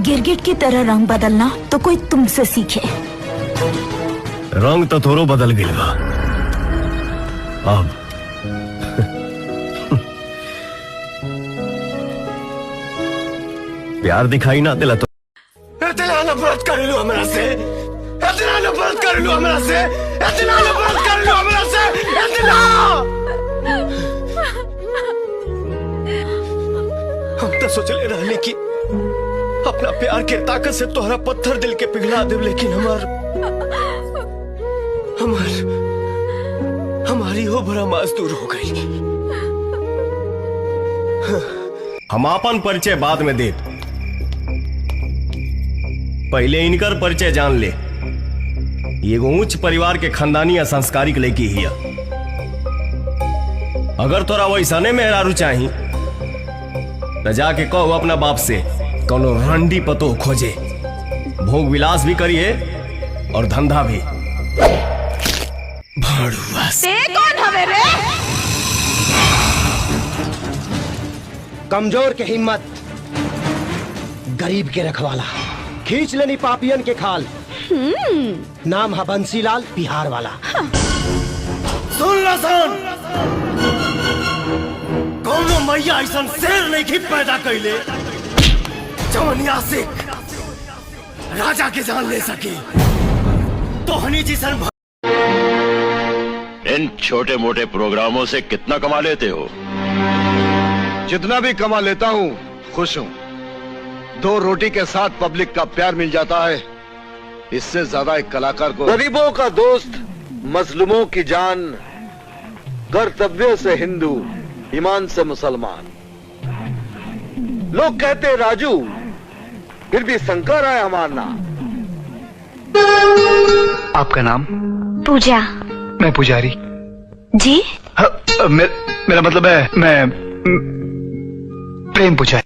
गिरगिट की तरह रंग बदलना तो कोई तुमसे सीखे। रंग तो थोड़ो बदल गया बा अब। प्यार दिखाई ना दिला तो इतना नफरत कर लो हमरा से, इतना नफरत कर लो हमरा से, इतना नफरत कर लो हमरा से, इतना। हम तो सोचले रहने की अपना प्यार के ताकत से तोहरा पत्थर दिल के पिघला दे, लेकिन हमारी हो भरा मास दूर हो गई। हम अपन परिचय बाद में दे, पहले इनकर परिचय जान ले। ये उच्च परिवार के खानदानी या संस्कारिक लड़की ही है। अगर तोरा वैसने मेहरारू चाही तो जाके कहो अपना बाप से कोनो रंडी पतो खोजे, भोग विलास भी करिए और धंधा भी। कौन हवे रे? कमजोर के हिम्मत, गरीब के रखवाला, खींच लेनी पापियन के खाल। नाम है बंसीलाल बिहार वाला। सुन ला सुन, कौनो मैया ऐसा शेर नहीं की पैदा कैले जवनिया से राजा के जान ले सके। तो हनी जी सन इन छोटे मोटे प्रोग्रामों से कितना कमा लेते हो? जितना भी कमा लेता हूँ खुश हूँ। 2 रोटी के साथ पब्लिक का प्यार मिल जाता है, इससे ज्यादा एक कलाकार को। गरीबों का दोस्त, मजलूमों की जान, कर्तव्य से हिंदू, ईमान से मुसलमान। लोग कहते राजू, फिर भी शंकर है हमारा नाम। आपका नाम? पूजा। मैं पुजारी जी। मेरा मतलब है मैं प्रेम पुजारी।